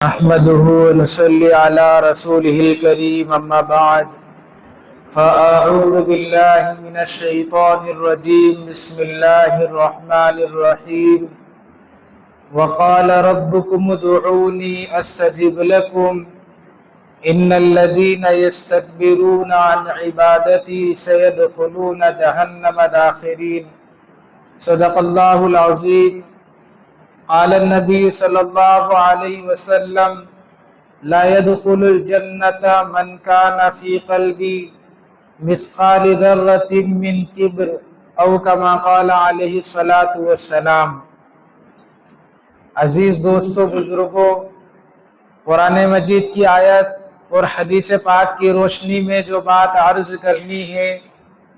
نحمده ونصلي على رسوله الكريم أما بعد فأعوذ بالله من الشيطان الرجيم بسم الله الرحمن الرحيم وقال ربكم ادعوني أستجب لكم إن الذين يستكبرون عن عبادتي سيدخلون جهنم داخرين صدق الله العظيم قال النبي صلى الله عليه وسلم لا يدخل الجنة من كان في قلبي مثقال ذرة من كبر أو كما قال عليه الصلاة والسلام۔ عزیز دوستو، بزرگوں، قرآن مجید کی آیت اور حدیث پاک کی روشنی میں جو بات عرض کرنی ہے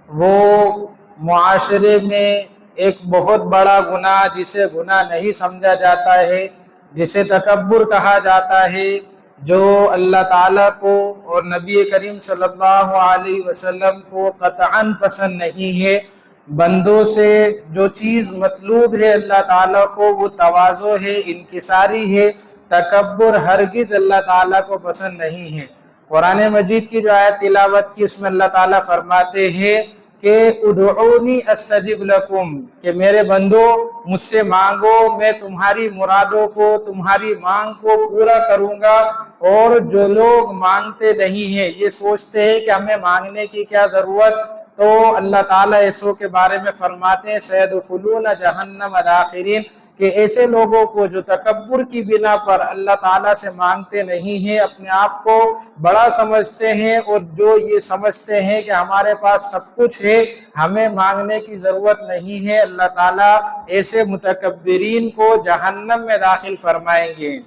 وہ معاشرے میں ایک بہت بڑا گناہ، جسے گناہ نہیں سمجھا جاتا ہے، جسے تکبر کہا جاتا ہے، جو اللہ تعالیٰ کو اور نبی کریم صلی اللہ علیہ وسلم کو قطعاً پسند نہیں ہے۔ بندوں سے جو چیز مطلوب ہے اللہ تعالیٰ کو وہ تواضع ہے، انکساری ہے۔ تکبر ہرگز اللہ تعالیٰ کو پسند نہیں ہے۔ قرآن مجید کی جو آیت تلاوت کی اس میں اللہ تعالیٰ فرماتے ہیں کہ ادعونی استجب لکم، کہ میرے بندو مجھ سے مانگو، میں تمہاری مرادوں کو، تمہاری مانگ کو پورا کروں گا۔ اور جو لوگ مانگتے نہیں ہیں، یہ سوچتے ہیں کہ ہمیں مانگنے کی کیا ضرورت، تو اللہ تعالیٰ ایسوں کے بارے میں فرماتے ہیں سیدخلون جہنم داخرین، کہ ایسے لوگوں کو جو تکبر کی بنا پر اللہ تعالیٰ سے مانگتے نہیں ہیں، اپنے آپ کو بڑا سمجھتے ہیں اور جو یہ سمجھتے ہیں کہ ہمارے پاس سب کچھ ہے، ہمیں مانگنے کی ضرورت نہیں ہے، اللہ تعالیٰ ایسے متکبرین کو جہنم میں داخل فرمائیں گے۔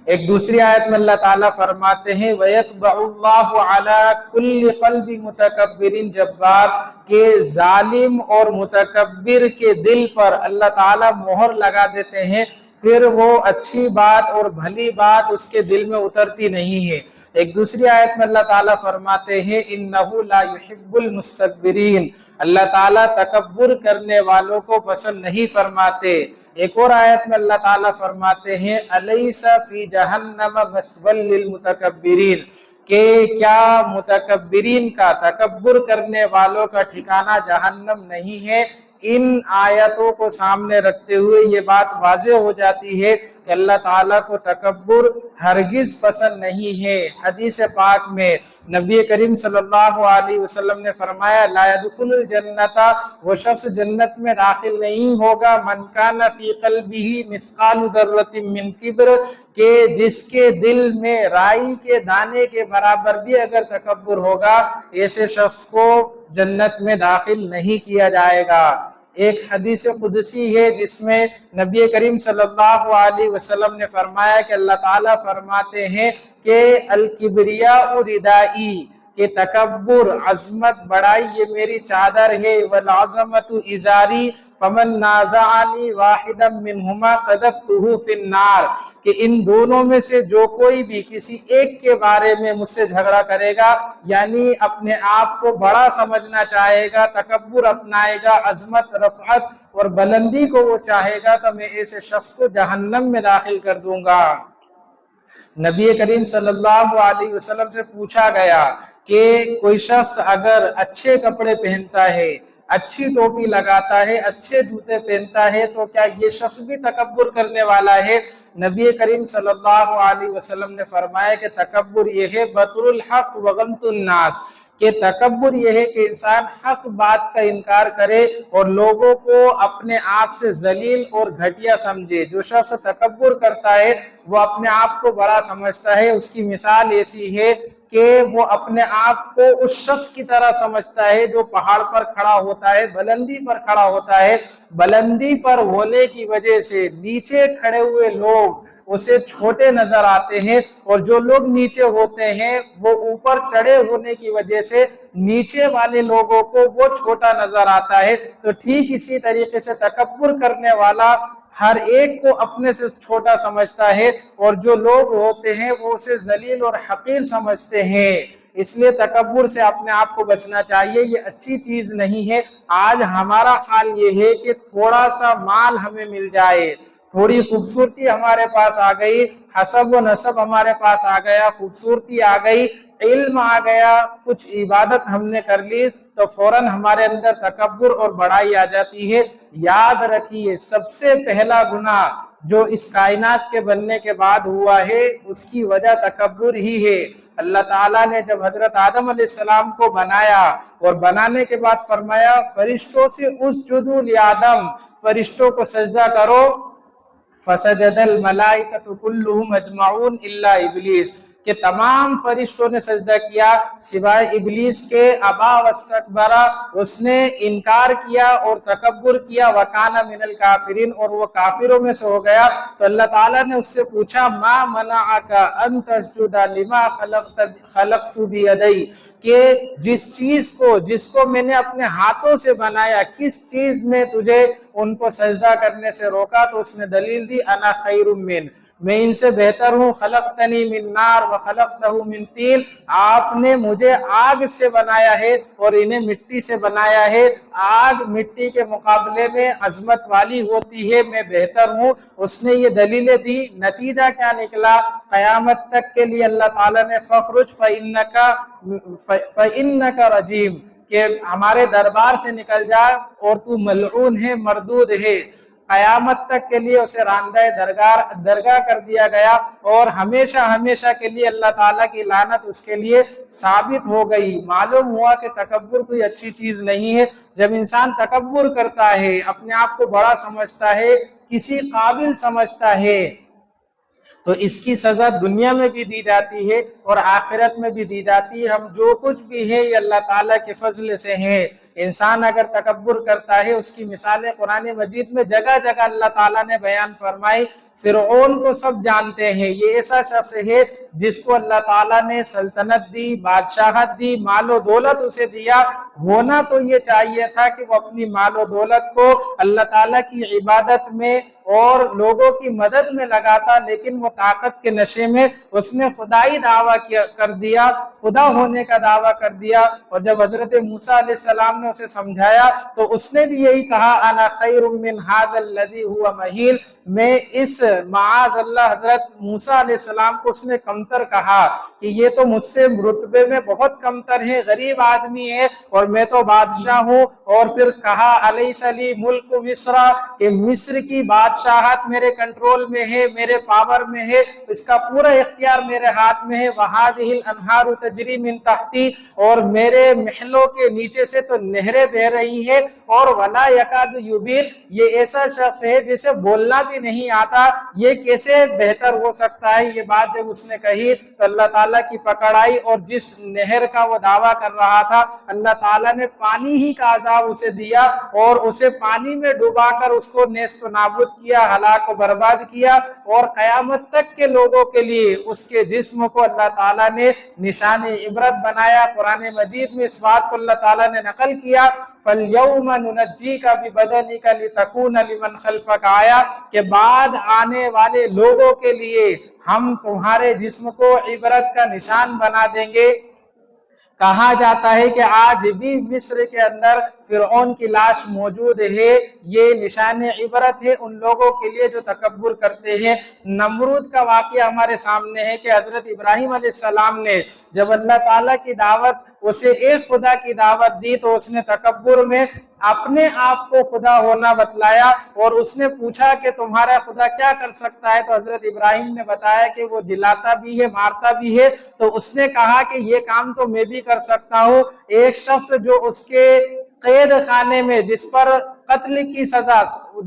ایک دوسری آیت میں اللہ تعالیٰ فرماتے ہیں وَيَطْبَعُ اللَّهُ عَلَىٰ كُلِّ قَلْبِ مُتَكَبِّرٍ جَبَّارٍ، کہ ظالم اور متکبر کے دل پر اللہ تعالیٰ مہر لگا دیتے ہیں، پھر وہ اچھی بات اور بھلی بات اس کے دل میں اترتی نہیں ہے۔ ایک دوسری آیت میں اللہ تعالیٰ فرماتے ہیں اِنَّهُ لَا يُحِبُّ الْمُسْتَكْبِرِينَ، اللہ تعالیٰ تکبر کرنے والوں کو پسند نہیں فرماتے۔ ایک اور آیت میں اللہ تعالیٰ فرماتے ہیں الیس فی جہنم مثوی للمتکبرین، کہ کیا متکبرین کا، تکبر کرنے والوں کا ٹھکانہ جہنم نہیں ہے۔ ان آیتوں کو سامنے رکھتے ہوئے یہ بات واضح ہو جاتی ہے کہ اللہ تعالیٰ کو تکبر ہرگز پسند نہیں ہے۔ حدیث پاک میں نبی کریم صلی اللہ علیہ وسلم نے فرمایا لا يدخل الجنت، وہ شخص جنت میں داخل نہیں ہوگا من کان فی قلبہ مثقال ذرۃ من کبر، کہ جس کے دل میں رائی کے دانے کے برابر بھی اگر تکبر ہوگا، ایسے شخص کو جنت میں داخل نہیں کیا جائے گا۔ ایک حدیث قدسی ہے جس میں نبی کریم صلی اللہ علیہ وسلم نے فرمایا کہ اللہ تعالیٰ فرماتے ہیں کہ الکبریاء ردائی، کہ تکبر، عظمت، بڑائی یہ میری چادر ہے، والعظمت ازاری فمن نازعنی واحدا منہما قذفتہ فی النار، کہ ان دونوں میں سے جو کوئی بھی کسی ایک کے بارے میں مجھ سے جھگڑا کرے گا، یعنی اپنے آپ کو بڑا سمجھنا چاہے گا، تکبر اپنائے گا، عظمت، رفعت اور بلندی کو وہ چاہے گا، تو میں ایسے شخص کو جہنم میں داخل کر دوں گا۔ نبی کریم صلی اللہ علیہ وسلم سے پوچھا گیا کہ کوئی شخص اگر اچھے کپڑے پہنتا ہے، اچھی ٹوپی لگاتا ہے، اچھے جوتے پہنتا ہے، تو کیا یہ شخص بھی تکبر کرنے والا ہے؟ نبی کریم صلی اللہ علیہ وسلم نے فرمایا کہ تکبر یہ ہے بطر الحق وغمط الناس، کہ تکبر یہ ہے کہ انسان حق بات کا انکار کرے اور لوگوں کو اپنے آپ سے ذلیل اور گھٹیا سمجھے۔ جو شخص تکبر کرتا ہے وہ اپنے آپ کو بڑا سمجھتا ہے، اس کی مثال ایسی ہے کہ وہ اپنے آپ کو اس شخص کی طرح سمجھتا ہے جو پہاڑ پر کھڑا ہوتا ہے، بلندی پر کھڑا ہوتا ہے، بلندی پر ہونے کی وجہ سے نیچے کھڑے ہوئے لوگ اسے چھوٹے نظر آتے ہیں، اور جو لوگ نیچے ہوتے ہیں وہ اوپر چڑھے ہونے کی وجہ سے نیچے والے لوگوں کو وہ چھوٹا نظر آتا ہے۔ تو ٹھیک اسی طریقے سے تکبر کرنے والا ہر ایک کو اپنے سے چھوٹا سمجھتا ہے، اور جو لوگ ہوتے ہیں وہ اسے ذلیل اور حقیر سمجھتے ہیں۔ اس لیے تکبر سے اپنے آپ کو بچنا چاہیے، یہ اچھی چیز نہیں ہے۔ آج ہمارا حال یہ ہے کہ تھوڑا سا مال ہمیں مل جائے، تھوڑی خوبصورتی ہمارے پاس آ گئی، حسب و نسب ہمارے پاس آ گیا، خوبصورتی آ گئی، علم آ گیا، کچھ عبادت ہم نے کر لی تو فوراً ہمارے اندر تکبر اور بڑائی آ جاتی ہے۔ یاد رکھیے سب سے پہلا گناہ جو اس کائنات کے بننے کے بعد ہوا ہے اس کی وجہ تکبر ہی ہے۔ اللہ تعالیٰ نے جب حضرت آدم علیہ السلام کو بنایا اور بنانے کے بعد فرمایا فرشتوں سے اسجدوا لآدم، فرشتوں کو سجدہ کرو، فسجد الملائکۃ کلہم اجمعون الا ابلیس، کہ تمام فرشتوں نے سجدہ کیا سوائے ابلیس کے، ابا واستکبر، اس نے انکار کیا اور تکبر کیا، وکان من الکافرین، اور وہ کافروں میں سے ہو گیا۔ تو اللہ تعالیٰ نے اس سے پوچھا ما منعک ان تسجد لما خلقت بیدی، کہ جس کو میں نے اپنے ہاتھوں سے بنایا کس چیز میں تجھے ان کو سجدہ کرنے سے روکا؟ تو اس نے دلیل دی انا خیر من، میں ان سے بہتر ہوں، خلقتنی من نار وخلقتہ من طین، آپ نے مجھے آگ سے بنایا ہے اور انہیں مٹی سے بنایا ہے، آگ مٹی کے مقابلے میں عظمت والی ہوتی ہے، میں بہتر ہوں۔ اس نے یہ دلیلیں دی، نتیجہ کیا نکلا؟ قیامت تک کے لیے اللہ تعالیٰ نے فخرج فإنک رجیم، کہ ہمارے دربار سے نکل جا اور تو ملعون ہے، مردود ہے۔ قیامت تک کے لیے اسے راندہ درگاہ کر دیا گیا اور ہمیشہ ہمیشہ کے لیے اللہ تعالیٰ کی لعنت اس کے لیے ثابت ہو گئی۔ معلوم ہوا کہ تکبر کوئی اچھی چیز نہیں ہے۔ جب انسان تکبر کرتا ہے، اپنے آپ کو بڑا سمجھتا ہے، کسی قابل سمجھتا ہے، تو اس کی سزا دنیا میں بھی دی جاتی ہے اور آخرت میں بھی دی جاتی ہے۔ ہم جو کچھ بھی ہے یہ اللہ تعالیٰ کے فضل سے ہے۔ انسان اگر تکبر کرتا ہے، اس کی مثالیں قرآن مجید میں جگہ جگہ اللہ تعالیٰ نے بیان فرمائی۔ فرعون کو سب جانتے ہیں، یہ ایسا شخص ہے جس کو اللہ تعالیٰ نے سلطنت دی، بادشاہت دی، مال و دولت اسے دیا۔ ہونا تو یہ چاہیے تھا کہ وہ اپنی مال و دولت کو اللہ تعالیٰ کی عبادت میں اور لوگوں کی مدد میں لگاتا، لیکن وہ طاقت کے نشے میں اس نے خدائی دعویٰ کر دیا، خدا ہونے کا دعویٰ کر دیا۔ اور جب حضرت موسیٰ علیہ السلام نے اسے سمجھایا تو اس نے بھی یہی کہا انا خیر من ھذا الذی ھو مہین، میں اس معاذ اللہ حضرت موسیٰ علیہ السلام کو اس نے کمتر کہا کہ یہ تو مجھ سے رتبے میں بہت کمتر ہے، غریب آدمی ہے اور میں تو بادشاہ ہوں۔ اور پھر کہا الیس لی ملک مصر، کہ مصر کی بادشاہت میرے کنٹرول میں ہے، میرے پاور میں ہے، اس کا پورا اختیار میرے ہاتھ میں ہے، وہذہ الانہار تجری من تحتی، اور میرے محلوں کے نیچے سے تو نہریں بہہ رہی ہیں، اور ولا یکاد یبین، یہ ایسا شخص ہے جسے بولنا بھی نہیں آتا، یہ کیسے بہتر ہو سکتا ہے؟ یہ بات جب اس نے کہی تو اللہ تعالیٰ کی پکڑ آئی، اور جس نہر کا وہ دعویٰ کر رہا تھا اللہ تعالیٰ نے پانی ہی کا عذاب اسے دیا اور اسے پانی میں ڈبا کر اس کو نیست و نابود کیا، ہلاک و برباد کیا۔ اور قیامت تک کے لوگوں کے لیے اس کے جسم کو اللہ تعالیٰ نے نشان عبرت بنایا۔ قرآن مجید میں اس بات کو اللہ تعالیٰ نے نقل کیا فَالْيَوْمَ نُنَجِّيكَ بِبَدَنِكَ لِتَكُونَ لِمَنْ خَلْفَكَ آیا، کہ بعد آنے والے لوگوں کے لیے ہم تمہارے جسم کو عبرت کا نشان بنا دیں گے۔ کہا جاتا ہے کہ آج بھی مصر کے اندر فرعون کی لاش موجود ہے، یہ نشان عبرت ہے ان لوگوں کے لیے جو تکبر کرتے ہیں۔ نمرود کا واقعہ ہمارے سامنے ہے کہ حضرت ابراہیم علیہ السلام نے جب اللہ تعالیٰ کی دعوت، اسے ایک خدا کی دعوت دی، تو اس نے تکبر میں اپنے آپ کو خدا ہونا بتلایا اور اس نے پوچھا کہ تمہارا خدا کیا کر سکتا ہے؟ تو حضرت ابراہیم نے بتایا کہ وہ جلاتا بھی ہے، مارتا بھی ہے۔ تو اس نے کہا کہ یہ کام تو میں بھی کر سکتا ہوں۔ ایک شخص جو اس کے قید خانے میں جس پر قتل کی سزا،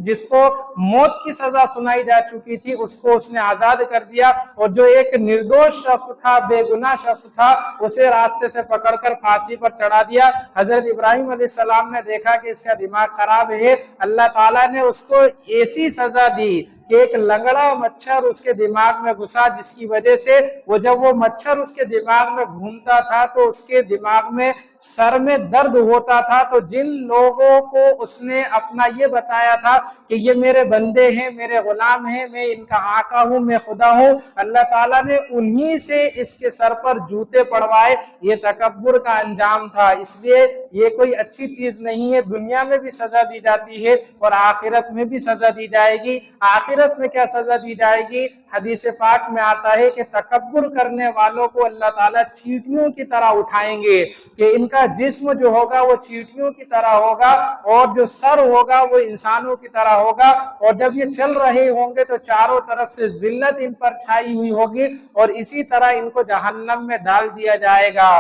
جس کو موت کی سزا سنائی جا چکی تھی، اس کو اس نے آزاد کر دیا، اور جو ایک نردوش شخص تھا، بے گناہ شخص تھا، اسے راستے سے پکڑ کر پھانسی پر چڑھا دیا۔ حضرت ابراہیم علیہ السلام نے دیکھا کہ اس کا دماغ خراب ہے، اللہ تعالیٰ نے اس کو ایسی سزا دی کہ ایک لنگڑا مچھر اس کے دماغ میں گھسا، جس کی وجہ سے جب وہ مچھر اس کے دماغ میں گھومتا تھا تو اس کے دماغ میں سر میں درد ہوتا تھا۔ تو جن لوگوں کو اس نے اپنا یہ بتایا تھا کہ یہ میرے بندے ہیں، میرے غلام ہیں، میں ان کا آقا ہوں، میں خدا ہوں، اللہ تعالیٰ نے انہی سے اس کے سر پر جوتے پڑوائے۔ یہ تکبر کا انجام تھا۔ اس لیے یہ کوئی اچھی چیز نہیں ہے، دنیا میں بھی سزا دی جاتی ہے اور آخرت میں بھی سزا دی جائے گی۔ آخر آخرت میں کیا سزا دی جائے گی؟ حدیث پاک میں آتا ہے کہ تکبر کرنے والوں کو اللہ تعالیٰ چیونٹیوں کی طرح اٹھائیں گے، کہ ان کا جسم جو ہوگا وہ چیونٹیوں کی طرح ہوگا اور جو سر ہوگا وہ انسانوں کی طرح ہوگا، اور جب یہ چل رہے ہوں گے تو چاروں طرف سے ذلت ان پر چھائی ہوئی ہوگی اور اسی طرح ان کو جہنم میں ڈال دیا جائے گا۔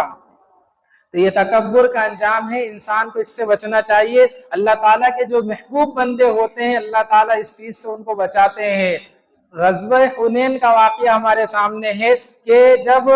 تو یہ تکبر کا انجام ہے، انسان کو اس سے بچنا چاہیے۔ اللہ تعالیٰ کے جو محبوب بندے ہوتے ہیں اللہ تعالیٰ اس چیز سے ان کو بچاتے ہیں۔ غزوہ حنین کا واقعہ ہمارے سامنے ہے کہ جب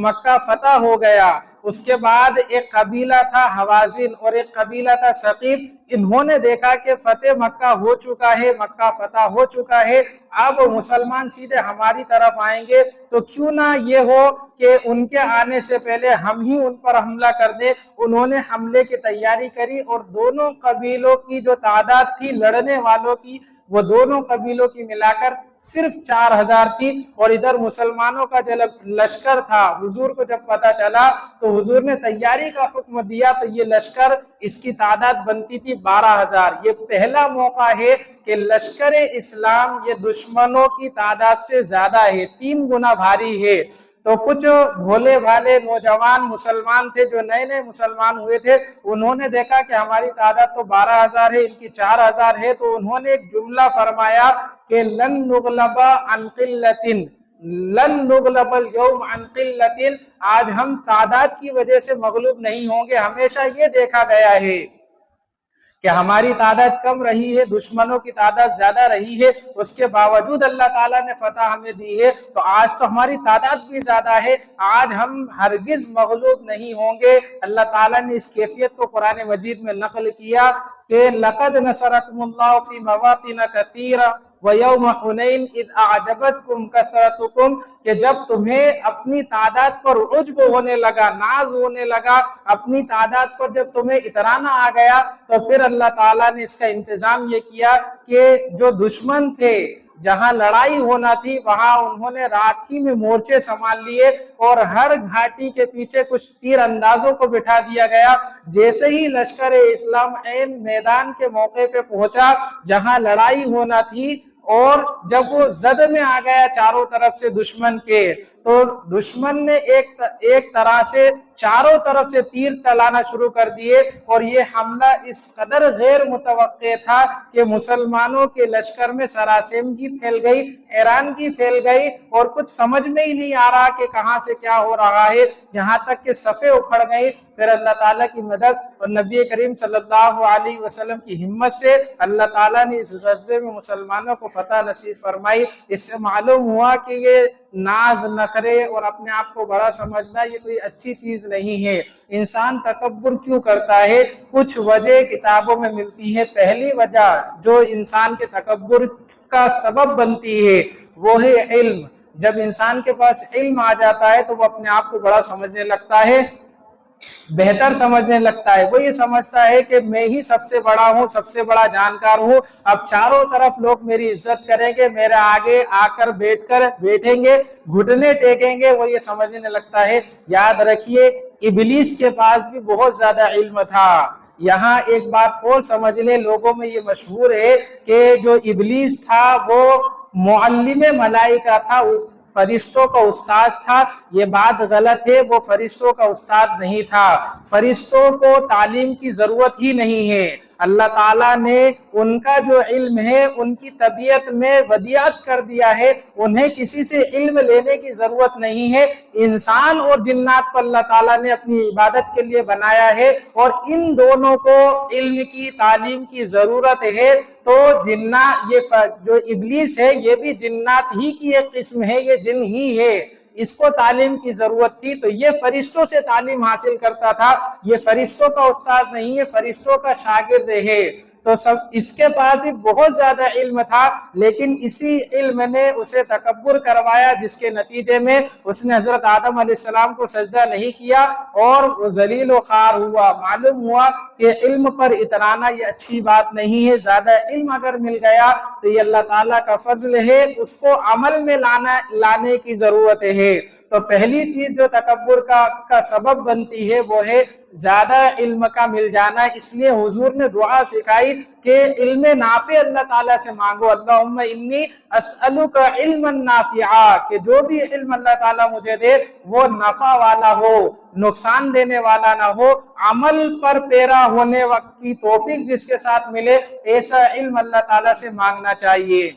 مکہ فتح ہو گیا، اس کے بعد ایک قبیلہ تھا حوازن اور ایک قبیلہ تھا ثقیف۔ انہوں نے دیکھا کہ فتح مکہ ہو چکا ہے، مکہ فتح ہو چکا ہے، اب مسلمان سیدھے ہماری طرف آئیں گے تو کیوں نہ یہ ہو کہ ان کے آنے سے پہلے ہم ہی ان پر حملہ کر دیں۔ انہوں نے حملے کی تیاری کری اور دونوں قبیلوں کی جو تعداد تھی لڑنے والوں کی، وہ دونوں قبیلوں کی ملا کر صرف 4000 تھی، اور ادھر مسلمانوں کا جو لشکر تھا، حضور کو جب پتا چلا تو حضور نے تیاری کا حکم دیا، تو یہ لشکر اس کی تعداد بنتی تھی 12000۔ یہ پہلا موقع ہے کہ لشکر اسلام یہ دشمنوں کی تعداد سے زیادہ ہے، 3 گنا بھاری ہے۔ تو کچھ بھولے بھالے نوجوان مسلمان تھے جو نئے نئے مسلمان ہوئے تھے، انہوں نے دیکھا کہ ہماری تعداد تو 12000 ہے، ان کی 4000 ہے، تو انہوں نے ایک جملہ فرمایا کہ لن نغلب عن قلت، لن نغلب اليوم عن قلت، آج ہم تعداد کی وجہ سے مغلوب نہیں ہوں گے۔ ہمیشہ یہ دیکھا گیا ہے کہ ہماری تعداد کم رہی ہے، دشمنوں کی تعداد زیادہ رہی ہے، اس کے باوجود اللہ تعالیٰ نے فتح ہمیں دی ہے، تو آج تو ہماری تعداد بھی زیادہ ہے، آج ہم ہرگز مغلوب نہیں ہوں گے۔ اللہ تعالیٰ نے اس کیفیت کو قرآن مجید میں نقل کیا کہ لَقَدْ نَصَرَكُمُ اللَّهُ فِي مَوَاطِنَ كَثِيرًا وَيَوْمَ حُنَيْنٍ إِذْ أَعْجَبَتْكُمْ كَثْرَتُكُمْ، کہ جب تمہیں اپنی تعداد پر عجب ہونے لگا، ناز ہونے لگا، اپنی تعداد پر جب تمہیں اترانا آ گیا، تو پھر اللہ تعالیٰ نے اس کا انتظام یہ کیا کہ جو دشمن تھے جہاں لڑائی ہونا تھی وہاں انہوں نے رات ہی میں مورچے سنبھال لیے اور ہر گھاٹی کے پیچھے کچھ تیر اندازوں کو بٹھا دیا گیا۔ جیسے ہی لشکر اسلام عین میدان کے موقع پہ پہنچا جہاں لڑائی ہونا تھی، اور جب وہ زد میں آ گیا چاروں طرف سے دشمن کے، تو دشمن نے ایک طرح سے چاروں طرف سے تیر چلانا شروع کر دیے، اور یہ حملہ اس قدر غیر متوقع تھا کہ مسلمانوں کے لشکر میں سراسیمگی پھیل گئی، حیرانگی پھیل گئی، اور کچھ سمجھ میں ہی نہیں آ رہا کہ کہاں سے کیا ہو رہا ہے، جہاں تک کہ صفیں اکھڑ گئی۔ پھر اللہ تعالیٰ کی مدد اور نبی کریم صلی اللہ علیہ وسلم کی ہمت سے اللہ تعالیٰ نے اس غزوے میں مسلمانوں کو فتح نصیب فرمائی۔ اس سے معلوم ہوا کہ یہ ناز نخرے اور اپنے آپ کو بڑا سمجھنا یہ کوئی اچھی چیز نہیں ہے۔ انسان تکبر کیوں کرتا ہے؟ کچھ وجہ کتابوں میں ملتی ہے۔ پہلی وجہ جو انسان کے تکبر کا سبب بنتی ہے وہ ہے علم۔ جب انسان کے پاس علم آ جاتا ہے تو وہ اپنے آپ کو بڑا سمجھنے لگتا ہے، بہتر سمجھنے لگتا ہے، وہ یہ سمجھتا ہے کہ میں ہی سب سے بڑا ہوں، سب سے بڑا جانکار ہوں، اب چاروں طرف لوگ میری عزت کریں گے، میرے آگے آ کر بیٹھیں گے، گھٹنے ٹیکیں گے، وہ یہ سمجھنے لگتا ہے۔ یاد رکھیے ابلیس کے پاس بھی بہت زیادہ علم تھا۔ یہاں ایک بات اور سمجھ لیں، لوگوں میں یہ مشہور ہے کہ جو ابلیس تھا وہ معلم ملائکہ تھا، فرشتوں کا استاد تھا۔ یہ بات غلط ہے، وہ فرشتوں کا استاد نہیں تھا۔ فرشتوں کو تعلیم کی ضرورت ہی نہیں ہے۔ اللہ تعالیٰ نے ان کا جو علم ہے ان کی طبیعت میں ودیعت کر دیا ہے، انہیں کسی سے علم لینے کی ضرورت نہیں ہے۔ انسان اور جنات کو اللہ تعالیٰ نے اپنی عبادت کے لیے بنایا ہے، اور ان دونوں کو علم کی تعلیم کی ضرورت ہے۔ تو جنات، یہ جو ابلیس ہے یہ بھی جنات ہی کی ایک قسم ہے، یہ جن ہی ہے، اس کو تعلیم کی ضرورت تھی، تو یہ فرشتوں سے تعلیم حاصل کرتا تھا، یہ فرشتوں کا استاد نہیں ہے، فرشتوں کا شاگرد ہے۔ تو اس کے پاس بھی بہت زیادہ علم تھا، لیکن اسی علم نے اسے تکبر کروایا، جس کے نتیجے میں اس نے حضرت آدم علیہ السلام کو سجدہ نہیں کیا اور وہ ذلیل و خوار ہوا۔ معلوم ہوا کہ علم پر اترانا یہ اچھی بات نہیں ہے۔ زیادہ علم اگر مل گیا تو یہ اللہ تعالیٰ کا فضل ہے، اس کو عمل میں لانے کی ضرورت ہے۔ تو پہلی چیز جو تکبر کا سبب بنتی ہے وہ ہے زیادہ علم کا مل جانا۔ اس لیے حضور نے دعا سکھائی کہ علم نافع اللہ تعالیٰ سے مانگو، اللہم انی اسألک علما نافعا، کہ جو بھی علم اللہ تعالیٰ مجھے دے وہ نفع والا ہو، نقصان دینے والا نہ ہو، عمل پر پیرا ہونے وقت کی توفیق جس کے ساتھ ملے، ایسا علم اللہ تعالیٰ سے مانگنا چاہیے۔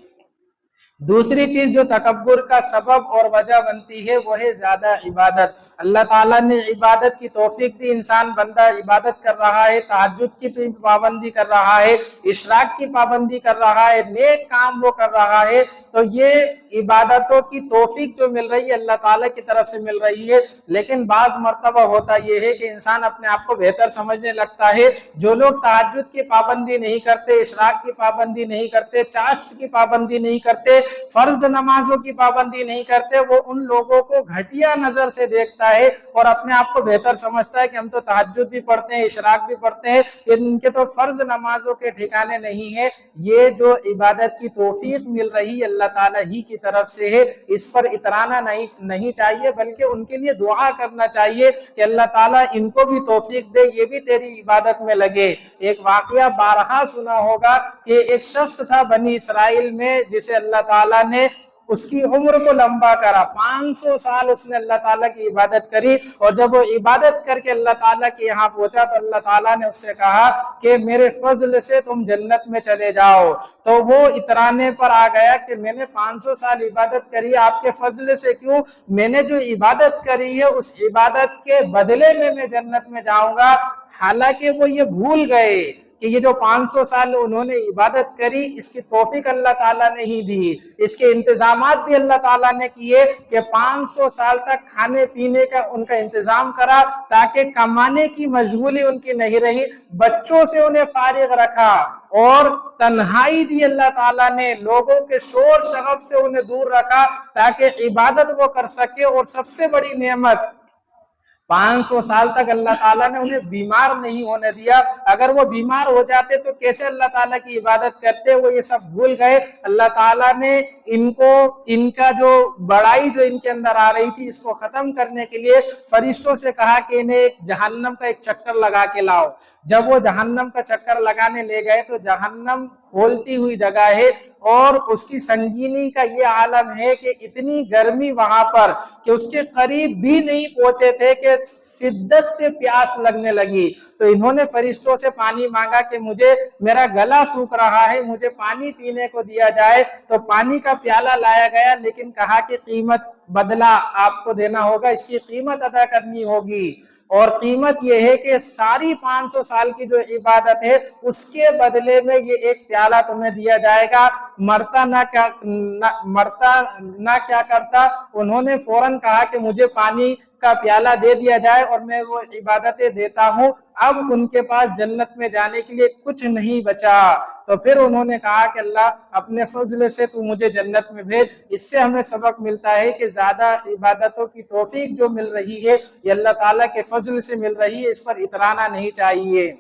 دوسری چیز جو تکبر کا سبب اور وجہ بنتی ہے وہ ہے زیادہ عبادت۔ اللہ تعالیٰ نے عبادت کی توفیق دی، انسان بندہ عبادت کر رہا ہے، تہجد کی پابندی کر رہا ہے، اشراق کی پابندی کر رہا ہے، نیک کام وہ کر رہا ہے، تو یہ عبادتوں کی توفیق جو مل رہی ہے اللہ تعالیٰ کی طرف سے مل رہی ہے۔ لیکن بعض مرتبہ ہوتا یہ ہے کہ انسان اپنے آپ کو بہتر سمجھنے لگتا ہے۔ جو لوگ تہجد کی پابندی نہیں کرتے، اشراق کی پابندی نہیں کرتے، چاشت کی پابندی نہیں کرتے، فرض نمازوں کی پابندی نہیں کرتے، وہ ان لوگوں کو گھٹیا نظر سے دیکھتا ہے اور اپنے آپ کو بہتر سمجھتا ہے کہ ہم تو تہجد بھی پڑھتے ہیں، اشراق بھی پڑھتے ہیں، ان کے تو فرض نمازوں کے ٹھکانے نہیں ہے۔ یہ جو عبادت کی توفیق مل رہی ہے اللہ تعالیٰ ہی کی طرف سے ہے، اس پر اترانا نہیں چاہیے، بلکہ ان کے لیے دعا کرنا چاہیے کہ اللہ تعالیٰ ان کو بھی توفیق دے، یہ بھی تیری عبادت میں لگے۔ ایک واقعہ بارہا سنا ہوگا کہ ایک شخص تھا بنی اسرائیل میں جسے اللہ تعالیٰ نے اس کی عمر کو لمبا کرا، 500 سال اس نے اللہ تعالیٰ کی عبادت کری، اور جب وہ عبادت کر کے اللہ تعالیٰ کے یہاں پہنچا تو اللہ تعالیٰ نے اس سے کہا کہ میرے فضل سے تم جنت میں چلے جاؤ۔ تو وہ اترانے پر آ گیا کہ میں نے 500 سال عبادت کری، آپ کے فضل سے کیوں؟ میں نے جو عبادت کری ہے اس عبادت کے بدلے میں جنت میں جاؤں گا۔ حالانکہ وہ یہ بھول گئے کہ یہ جو 500 سال انہوں نے عبادت کری اس کی توفیق اللہ تعالیٰ نے ہی دی، اس کے انتظامات بھی اللہ تعالیٰ نے کیے کہ 500 سال تک کھانے پینے کا ان کا انتظام کرا تاکہ کمانے کی مشغولی ان کی نہیں رہی، بچوں سے انہیں فارغ رکھا، اور تنہائی دی اللہ تعالیٰ نے، لوگوں کے شور شغب سے انہیں دور رکھا تاکہ عبادت وہ کر سکے۔ اور سب سے بڑی نعمت 500 سال تک اللہ تعالیٰ نے انہیں بیمار نہیں ہونے دیا۔ اگر وہ بیمار ہو جاتے تو کیسے اللہ تعالیٰ کی عبادت کرتے؟ وہ یہ سب بھول گئے۔ اللہ تعالیٰ نے ان کا جو بڑائی جو ان کے اندر آ رہی تھی اس کو ختم کرنے کے لیے فرشتوں سے کہا کہ انہیں جہنم کا ایک چکر لگا کے لاؤ۔ جب وہ جہنم کا چکر لگانے لے گئے تو جہنم کھولتی ہوئی جگہ ہے، اور اس کی سنگینی کا یہ عالم ہے کہ اتنی گرمی وہاں پر کہ اس کے قریب بھی نہیں پہنچے تھے کہ شدت سے پیاس لگنے لگی۔ تو انہوں نے فرشتوں سے پانی مانگا کہ میرا گلا سوکھ رہا ہے، مجھے پانی پینے کو دیا جائے۔ تو پانی کا پیالہ لایا گیا، لیکن کہا کہ قیمت بدلہ آپ کو دینا ہوگا، اس کی قیمت ادا کرنی ہوگی، اور قیمت یہ ہے کہ ساری 500 سال کی جو عبادت ہے اس کے بدلے میں یہ ایک پیالہ تمہیں دیا جائے گا۔ مرتا نہ کیا کرتا، انہوں نے فوراً کہا کہ مجھے پانی کا پیالہ دے دیا جائے اور میں وہ عبادتیں دیتا ہوں۔ اب ان کے پاس جنت میں جانے کے لیے کچھ نہیں بچا، تو پھر انہوں نے کہا کہ اللہ اپنے فضل سے تو مجھے جنت میں بھیج۔ اس سے ہمیں سبق ملتا ہے کہ زیادہ عبادتوں کی توفیق جو مل رہی ہے یہ اللہ تعالیٰ کے فضل سے مل رہی ہے، اس پر اترانا نہیں چاہیے۔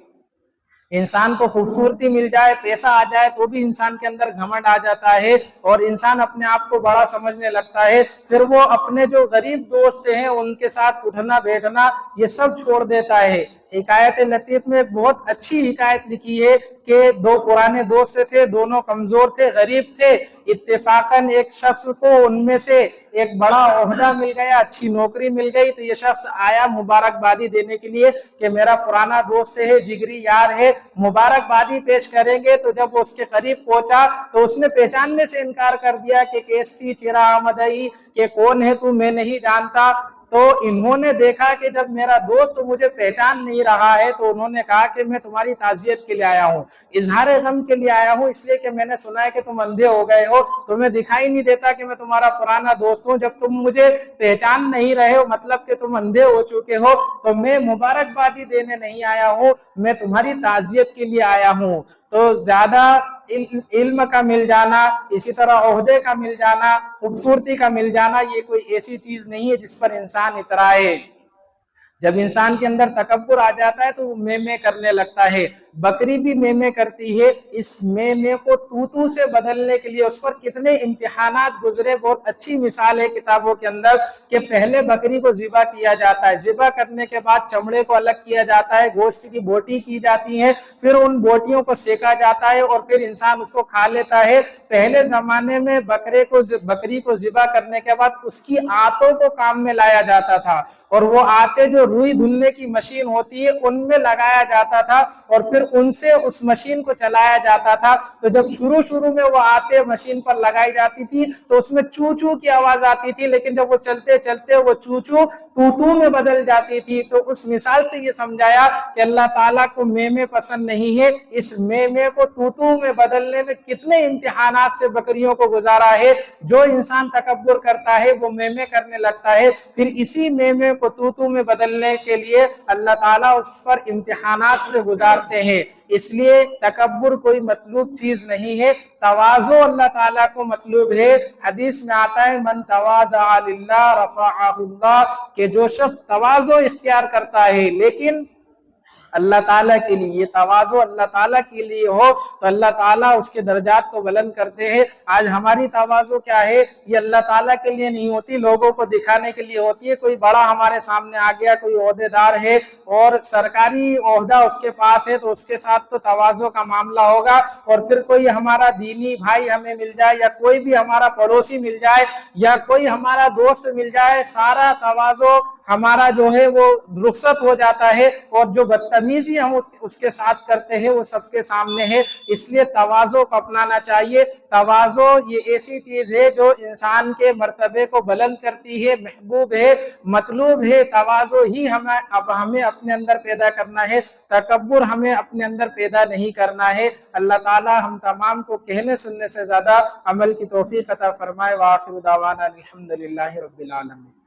انسان کو خوبصورتی مل جائے، پیسہ آ جائے تو بھی انسان کے اندر گھمنڈ آ جاتا ہے اور انسان اپنے آپ کو بڑا سمجھنے لگتا ہے، پھر وہ اپنے جو غریب دوست ہیں ان کے ساتھ اٹھنا بیٹھنا یہ سب چھوڑ دیتا ہے۔ حکایت لطیف میں بہت اچھی حکایت لکھی ہے کہ دو پرانے دوست تھے، دونوں کمزور تھے، غریب تھے، اتفاقاً ایک شخص کو ان میں سے ایک بڑا عہدہ مل گیا، اچھی نوکری مل گئی، تو یہ شخص آیا مبارکبادی دینے کے لیے کہ میرا پرانا دوست ہے، جگری یار ہے، مبارکبادی پیش کریں گے۔ تو جب وہ اس کے قریب پہنچا تو اس نے پہچاننے سے انکار کر دیا کہ کیسی چرا آمدئی، کہ کون ہے تو، میں نہیں جانتا۔ تو انہوں نے دیکھا کہ جب میرا دوست مجھے پہچان نہیں رہا ہے تو انہوں نے کہا کہ میں تمہاری تعزیت کے لیے آیا ہوں، اظہار غم کے لیے آیا ہوں، اس لیے کہ میں نے سنا ہے کہ تم اندھے ہو گئے ہو، تمہیں دکھائی نہیں دیتا کہ میں تمہارا پرانا دوست ہوں، جب تم مجھے پہچان نہیں رہے ہو مطلب کہ تم اندھے ہو چکے ہو، تو میں مبارکبادی دینے نہیں آیا ہوں، میں تمہاری تعزیت کے لیے آیا ہوں۔ تو زیادہ علم کا مل جانا، اسی طرح عہدے کا مل جانا، خوبصورتی کا مل جانا، یہ کوئی ایسی چیز نہیں ہے جس پر انسان اترائے۔ جب انسان کے اندر تکبر آ جاتا ہے تو وہ میں کرنے لگتا ہے. بکری بھی میں کرتی ہے. اس میں کو تو سے بدلنے کے لیے اس پر کتنے امتحانات گزرے. بہت اچھی مثال ہے کتابوں کے اندر کہ پہلے بکری کو ذبح کیا جاتا ہے, ذبح کرنے کے بعد چمڑے کو الگ کیا جاتا ہے, گوشت کی بوٹی کی جاتی ہے, پھر ان بوٹیوں کو سیکا جاتا ہے اور پھر انسان اس کو کھا لیتا ہے. پہلے زمانے میں بکری کو ذبح کرنے کے بعد اس کی آنتوں کو کام میں لایا جاتا تھا, اور وہ آتے جو روئی دھلنے کی مشین ہوتی ہے ان میں لگایا جاتا تھا, اور پھر ان سے اس مشین کو چلایا جاتا تھا. تو جب شروع میں وہ آتے مشین پر لگائی جاتی تھی تو اس میں چو چو کی آواز آتی تھی, لیکن جب وہ چلتے چلتے وہ چو چو تو میں بدل جاتی تھی. تو اس مثال سے یہ سمجھایا کہ اللہ تعالیٰ کو میں پسند نہیں ہے. اس میں کو تو میں بدلنے میں کتنے امتحانات سے بکریوں کو گزارا ہے. جو انسان تکبر کرتا ہے وہ میں کرنے لگتا ہے, پھر اسی میں کو تو میں بدلنے کے لیے اللہ تعالیٰ اس پر امتحانات سے گزارتے ہیں. اس لیے تکبر کوئی مطلوب چیز نہیں ہے, تواضع اللہ تعالیٰ کو مطلوب ہے. حدیث میں آتا ہے من تواضع للہ رفعہ اللہ, کہ جو شخص تواضع اختیار کرتا ہے لیکن اللہ تعالیٰ کے لیے, یہ تواضع اللہ تعالیٰ کے لیے ہو تو اللہ تعالیٰ اس کے درجات کو بلند کرتے ہیں. آج ہماری تواضع کیا ہے, یہ اللہ تعالیٰ کے لیے نہیں ہوتی, لوگوں کو دکھانے کے لیے ہوتی ہے. کوئی بڑا ہمارے سامنے آ گیا, کوئی عہدیدار ہے اور سرکاری عہدہ اس کے پاس ہے تو اس کے ساتھ تو تواضع کا معاملہ ہوگا, اور پھر کوئی ہمارا دینی بھائی ہمیں مل جائے یا کوئی بھی ہمارا پڑوسی مل جائے یا کوئی ہمارا دوست مل جائے, سارا تواضع ہمارا جو ہے وہ رخصت ہو جاتا ہے, اور جو بدتمیزی ہم اس کے ساتھ کرتے ہیں وہ سب کے سامنے ہے. اس لیے تواضع کو اپنانا چاہیے. تواضع یہ ایسی چیز ہے جو انسان کے مرتبے کو بلند کرتی ہے, محبوب ہے, مطلوب ہے. تواضع ہی ہمیں اپنے اندر پیدا کرنا ہے, تکبر ہمیں اپنے اندر پیدا نہیں کرنا ہے. اللہ تعالی ہم تمام کو کہنے سننے سے زیادہ عمل کی توفیق عطا فرمائے. وآخر دعوانا الحمدللہ رب العالمین.